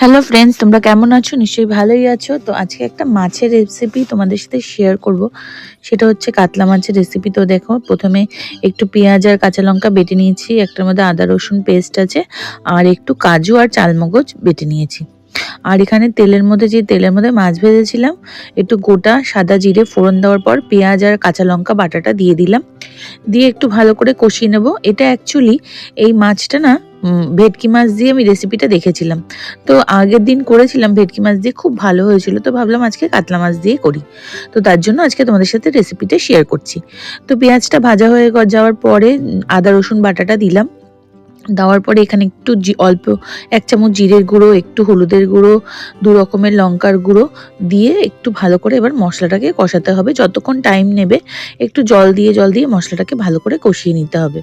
Hello friends, তোমরা কেমন আছো? নিশ্চয়ই ভালোই আছো। তো আজকে একটা মাছের রেসিপি তোমাদের সাথে শেয়ার করব। সেটা হচ্ছে কাতলা মাছের রেসিপি। তো দেখো, প্রথমে একটু পেঁয়াজ আর কাঁচা লঙ্কা বেটে নিয়েছি, একটার মধ্যে আদা রসুন পেস্ট আছে, আর একটু কাজু আর চালমগজ বেটে নিয়েছি। আর এখানে তেলের মধ্যে মাছ ভেজেছিলাম, একটু গোটা সাদা জিরে ফোড়ন দেওয়ার পর পেঁয়াজ আর কাঁচা লঙ্কা বাটাটা দিয়ে দিলাম, দিয়ে একটু ভালো করে কষিয়ে নেব। এটা অ্যাকচুয়ালি এই মাছটা না ভেটকি মাছ দিয়ে আমি রেসিপিটা দেখেছিলাম। তো আগের দিন করেছিলাম ভেটকি মাছ দিয়ে, খুব ভালো হয়েছিল। তো ভাবলাম আজকে কাতলা মাছ দিয়ে করি। তো তার জন্য আজকে তোমাদের সাথে রেসিপিটা শেয়ার করছি। তো পেঁয়াজটা ভাজা হয়ে যাওয়ার পরে আদা রসুন বাটাটা দিলাম। দেওয়ার পরে এখানে একটু অল্প 1 চামচ জিরের গুঁড়ো, একটু হলুদের গুঁড়ো, 2 রকমের লঙ্কার গুঁড়ো দিয়ে একটু ভালো করে এবার মশলাটাকে কষাতে হবে। যতক্ষণ টাইম নেবে একটু জল দিয়ে মশলাটাকে ভালো করে কষিয়ে নিতে হবে।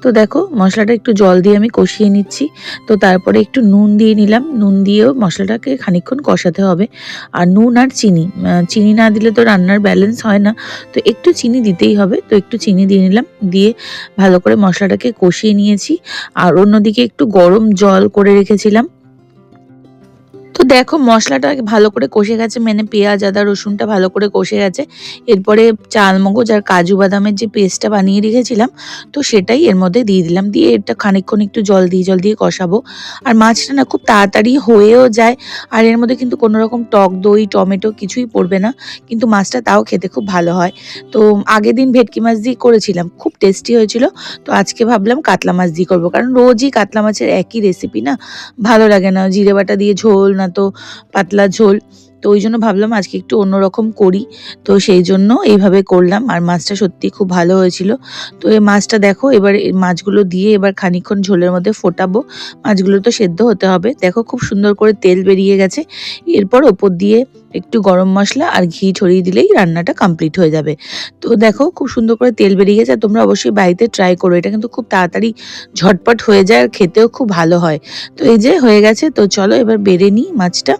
তো দেখো, মশলাটা একটু জল দিয়ে আমি কষিয়ে নিচ্ছি। তো তারপরে একটু নুন দিয়ে নিলাম, নুন দিয়েও মশলাটাকে খানিকক্ষণ কষাতে হবে। আর নুন আর চিনি, চিনি না দিলে তো রান্নার ব্যালেন্স হয় না। তো একটু চিনি দিতেই হবে, তো একটু চিনি দিয়ে নিলাম, দিয়ে ভালো করে মশলাটাকে কষিয়ে নিয়েছি। আর অন্যদিকে একটু গরম জল করে রেখেছিলাম। তো দেখো, মশলাটা ভালো করে কষে গেছে, মানে পেঁয়াজ আদা রসুনটা ভালো করে কষে গেছে। এরপরে চালমগজ আর কাজু বাদামের যে পেস্টটা বানিয়ে রেখেছিলাম, তো সেটাই এর মধ্যে দিয়ে দিলাম, দিয়ে এটা খানিকক্ষণ একটু জল দিয়ে কষাবো। আর মাছটা না খুব তাড়াতাড়ি হয়েও যায়। আর এর মধ্যে কিন্তু কোনো রকম টক দই টমেটো কিছুই পড়বে না, কিন্তু মাছটা তাও খেতে খুব ভালো হয়। তো আগের দিন ভেটকি মাছ দিয়ে করেছিলাম, খুব টেস্টি হয়েছিল। তো আজকে ভাবলাম কাতলা মাছ দিয়ে করবো, কারণ রোজই কাতলা মাছের একই রেসিপি না ভালো লাগে না, জিরে বাটা দিয়ে ঝোল না তো পাতলা ঝোল। তো ওই জন্য ভাবলাম আজকে একটু অন্যরকম করি। তো সেই জন্য এইভাবে করলাম, আর মাছটা সত্যি খুব ভালো হয়েছিল। তো এই মাছটা দেখো, এবার এই মাছগুলো দিয়ে এবার খানিকক্ষণ ঝোলের মধ্যে ফোটাবো। মাছগুলো তো সেদ্ধ হতে হবে। দেখো, খুব সুন্দর করে তেল বেরিয়ে গেছে। এরপর ওপর দিয়ে একটু গরম মশলা আর ঘি ছড়িয়ে দিলেই রান্নাটা কমপ্লিট হয়ে যাবে। তো দেখো, খুব সুন্দর করে তেল বেরিয়ে গেছে। আর তোমরা অবশ্যই বাড়িতে ট্রাই করো, এটা কিন্তু খুব তাড়াতাড়ি ঝটপট হয়ে যায় আর খেতেও খুব ভালো হয়। তো এই যে হয়ে গেছে, তো চলো এবার বেড়ে নিই মাছটা।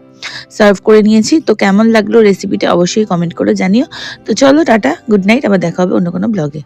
সার্ভ করে নিয়েছি। তো কেমন লাগলো রেসিপিটা অবশ্যই কমেন্ট করে জানিও। তো চলো, টাটা, গুড নাইট, আবার দেখা হবে অন্য কোনো ব্লগে।